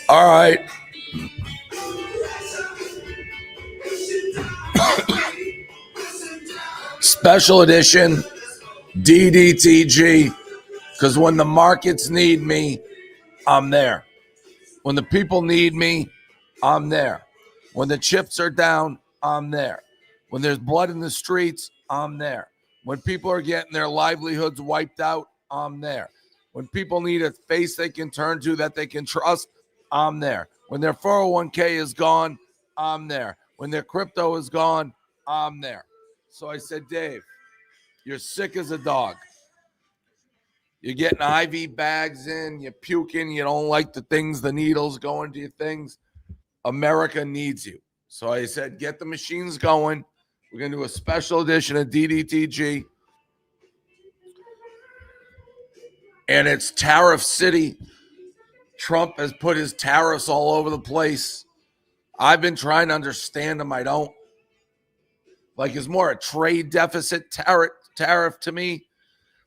All right. Special edition DDTG, because when the markets need me, I'm there. When the people need me, I'm there. When the chips are down, I'm there. When there's blood in the streets, I'm there. When people are getting their livelihoods wiped out, I'm there. When people need a face they can turn to that they can trust, I'm there. When their 401k is gone, I'm there. When their crypto is gone, I'm there. So I said, Dave, you're sick as a dog. You're getting IV bags in, you're puking, you don't like the things, the needles going to your things. America needs you. So I said, get the machines going. We're going to do a special edition of DDTG. And it's Tariff City. Trump has put his tariffs all over the place. I've been trying to understand them. I don't. Like, it's more a trade deficit tariff to me.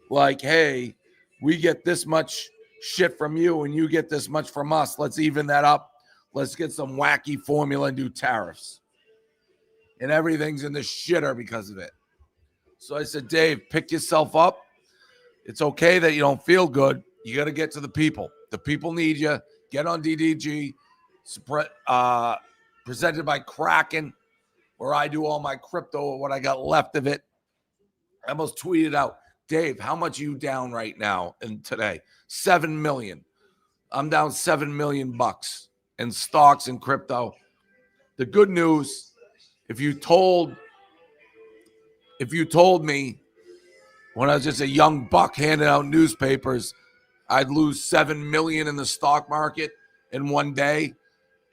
Like, hey, we get this much shit from you and you get this much from us. Let's even that up. Let's get some wacky formula and do tariffs. And everything's in the shitter because of it. So I said, Dave, pick yourself up. It's okay that you don't feel good. You got to get to the people. The people need you. Get on DDG, presented by Kraken, where I do all my crypto, what I got left of it. I almost tweeted out, Dave, how much are you down right now and today? 7 million. I'm down $7 million in stocks and crypto. The good news, if you told me when I was just a young buck handing out newspapers, I'd lose 7 million in the stock market in one day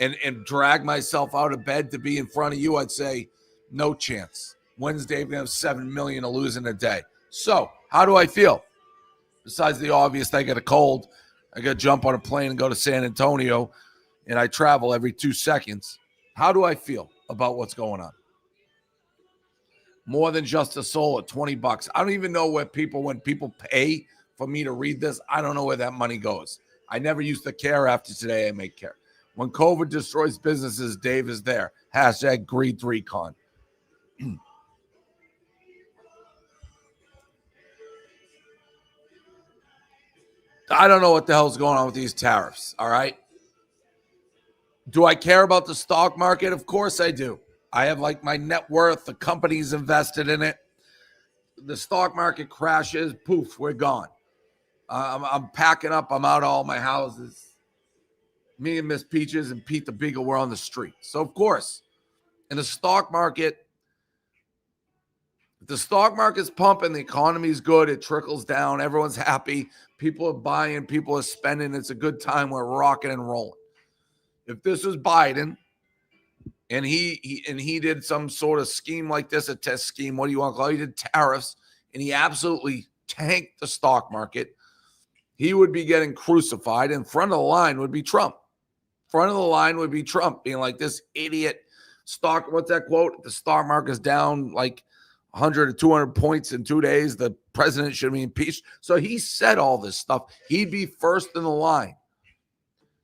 and drag myself out of bed to be in front of you, I'd say, no chance. Wednesday, we're going to have 7 million to lose in a day. So how do I feel? Besides the obvious, I got a cold. I got to jump on a plane and go to San Antonio, and I travel every 2 seconds. How do I feel about what's going on? More than just a soul at $20. I don't even know when people pay for me to read this, I don't know where that money goes. I never used to care. After today, I may care. When COVID destroys businesses, Dave is there. Hashtag greed3con. I don't know what the hell's going on with these tariffs, all right? Do I care about the stock market? Of course I do. I have like my net worth, the company's invested in it. The stock market crashes, poof, we're gone. I'm packing up. I'm out of all my houses. Me and Miss Peaches and Pete the Beagle were on the street. So, of course, in the stock market, if the stock market's pumping, the economy's good, it trickles down, everyone's happy, people are buying, people are spending, it's a good time, we're rocking and rolling. If this was Biden and he did some sort of scheme like this, a test scheme, what do you want to call it? He did tariffs, and he absolutely tanked the stock market, he would be getting crucified. In front of the line would be Trump. Front of the line would be Trump being like, this idiot stock. What's that quote? The stock market's down like 100 or 200 points in 2 days. The president should be impeached. So he said all this stuff. He'd be first in the line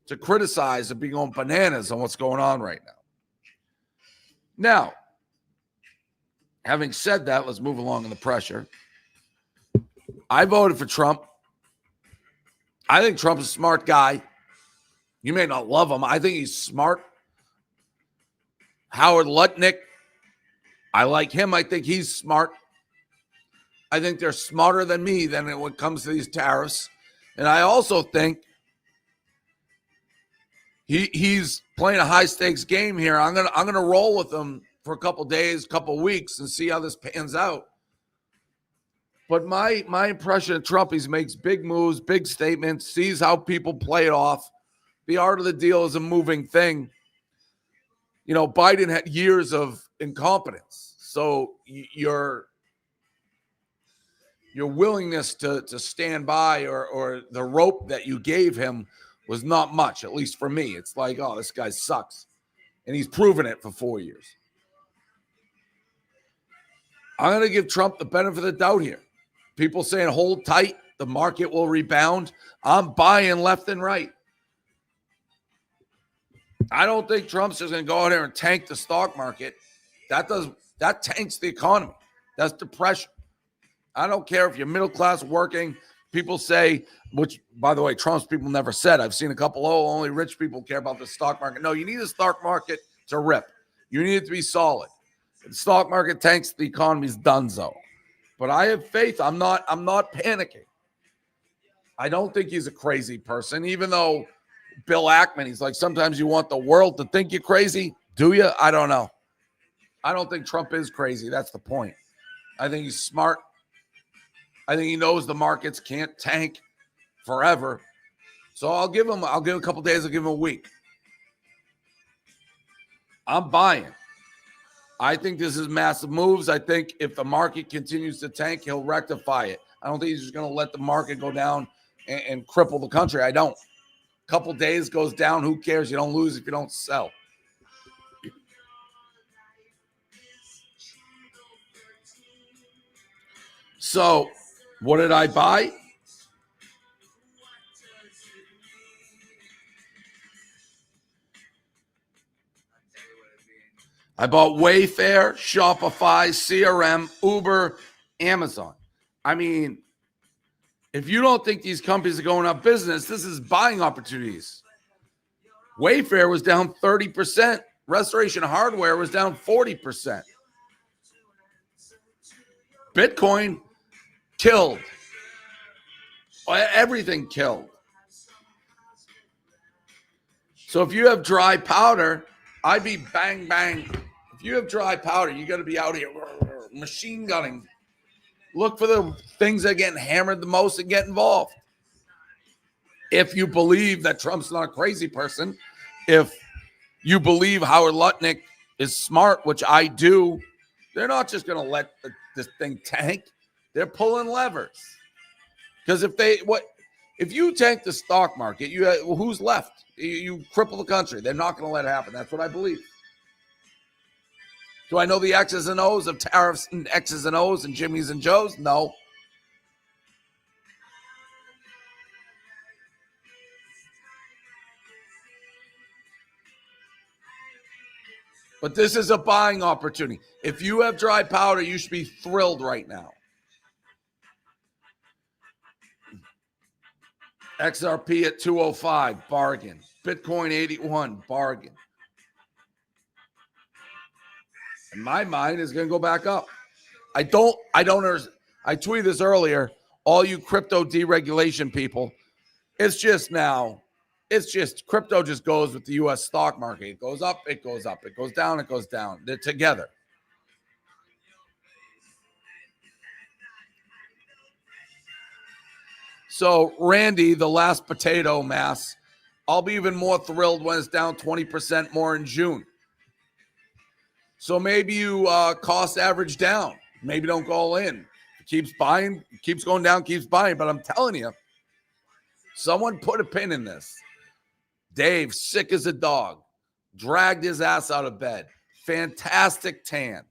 to criticize and be going bananas on what's going on right now. Now, having said that, let's move along in the pressure. I voted for Trump. I think Trump's a smart guy. You may not love him. I think he's smart. Howard Lutnick, I like him. I think he's smart. I think they're smarter than me when it comes to these tariffs. And I also think he's playing a high-stakes game here. I'm gonna roll with him for a couple days, couple weeks, and see how this pans out. But my impression of Trump, he makes big moves, big statements, sees how people play it off. The art of the deal is a moving thing. You know, Biden had years of incompetence. So your willingness to stand by or the rope that you gave him was not much, at least for me. It's like, oh, this guy sucks. And he's proven it for 4 years. I'm going to give Trump the benefit of the doubt here. People saying hold tight, the market will rebound. I'm buying left and right. I don't think Trump's just going to go out there and tank the stock market. That tanks the economy. That's depression. I don't care if you're middle class working. People say, which by the way, Trump's people never said. I've seen a couple, only rich people care about the stock market. No, you need the stock market to rip. You need it to be solid. If the stock market tanks, the economy's donezo. But I have faith. I'm not panicking. I don't think he's a crazy person, even though Bill Ackman, he's like, sometimes you want the world to think you're crazy. Do you? I don't know. I don't think Trump is crazy. That's the point. I think he's smart. I think he knows the markets can't tank forever. So I'll give him a couple days. I'll give him a week. I'm buying. I think this is massive moves. I think if the market continues to tank, he'll rectify it. I don't think he's just going to let the market go down and cripple the country. I don't. A couple days goes down. Who cares? You don't lose if you don't sell. So what did I buy? I bought Wayfair, Shopify, CRM, Uber, Amazon. I mean, if you don't think these companies are going out of business, this is buying opportunities. Wayfair was down 30%. Restoration Hardware was down 40%. Bitcoin killed. Everything killed. So if you have dry powder, I'd be bang, bang. If you have dry powder, you got to be out here machine gunning. Look for the things that are getting hammered the most and get involved. If you believe that Trump's not a crazy person, if you believe Howard Lutnick is smart, which I do, they're not just going to let this thing tank. They're pulling levers. Because if you tank the stock market, who's left? You cripple the country. They're not going to let it happen. That's what I believe. Do I know the X's and O's of tariffs and X's and O's and Jimmy's and Joe's? No. But this is a buying opportunity. If you have dry powder, you should be thrilled right now. XRP at 205, bargain. Bitcoin 81, bargain. In my mind, is going to go back up. I don't understand. I tweeted this earlier. All you crypto deregulation people, it's just crypto just goes with the U.S. stock market. It goes up, it goes up. It goes down, it goes down. They're together. So, Randy, the last potato mass, I'll be even more thrilled when it's down 20% more in June. So maybe you cost average down. Maybe don't go all in. Keeps buying, keeps going down, keeps buying. But I'm telling you, someone put a pin in this. Dave, sick as a dog, dragged his ass out of bed. Fantastic tan.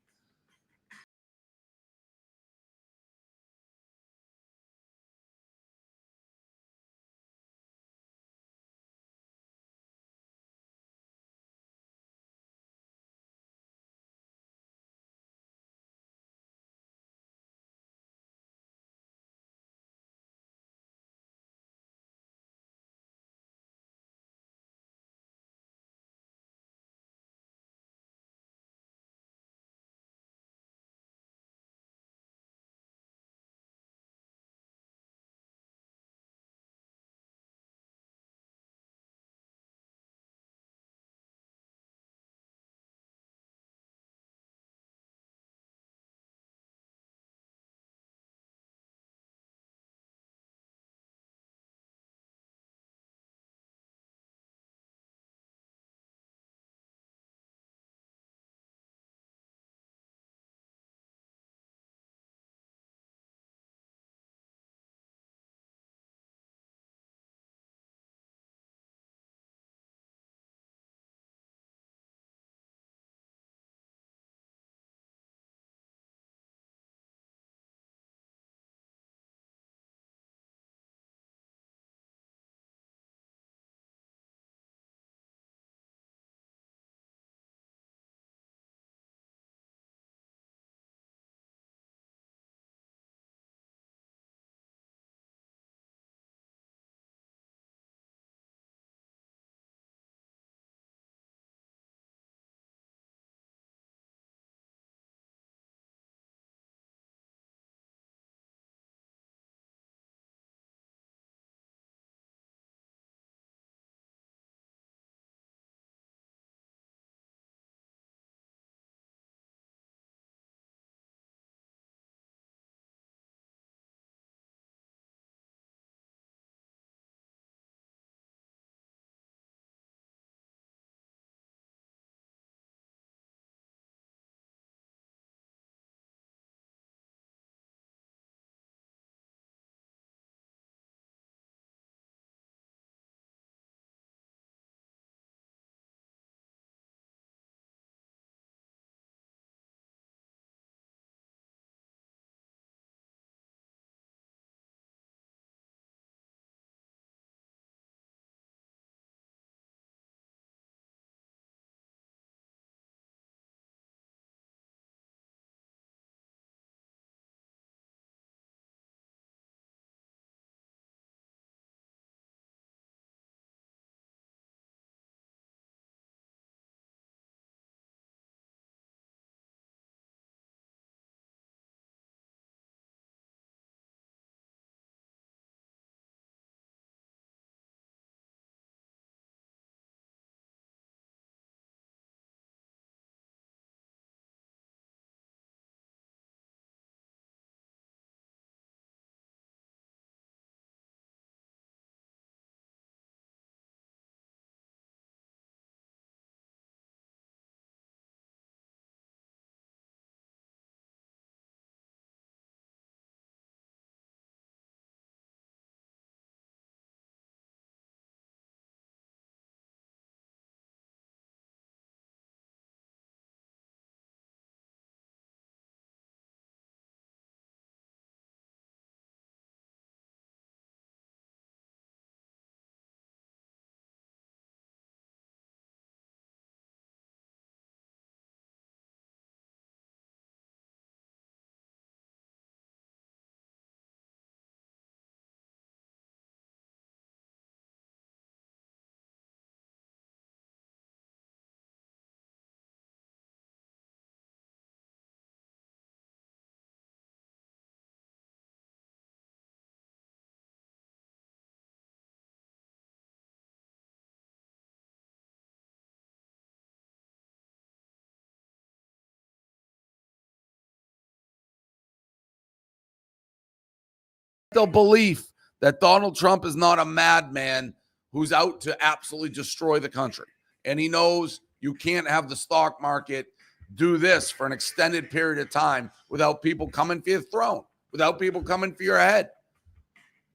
the belief that Donald Trump is not a madman who's out to absolutely destroy the country. And he knows you can't have the stock market do this for an extended period of time without people coming for your throne, without people coming for your head.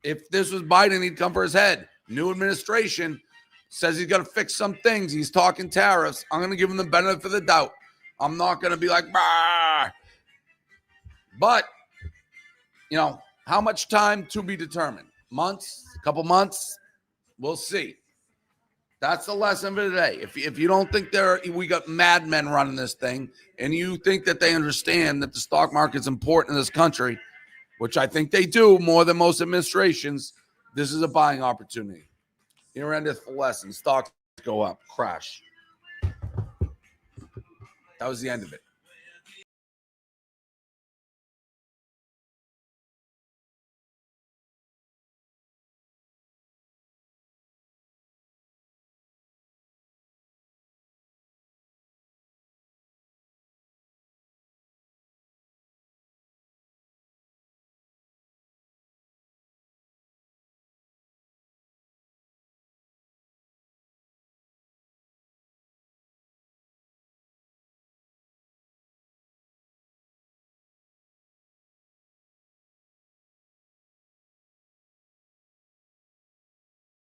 If this was Biden, he'd come for his head. New administration says he's got to fix some things. He's talking tariffs. I'm going to give him the benefit of the doubt. I'm not going to be like, bah. But, how much time to be determined? Months? A couple months? We'll see. That's the lesson for today. If you don't think we got madmen running this thing, and you think that they understand that the stock market's important in this country, which I think they do more than most administrations, this is a buying opportunity. Here endeth the lesson. Stocks go up, crash. That was the end of it.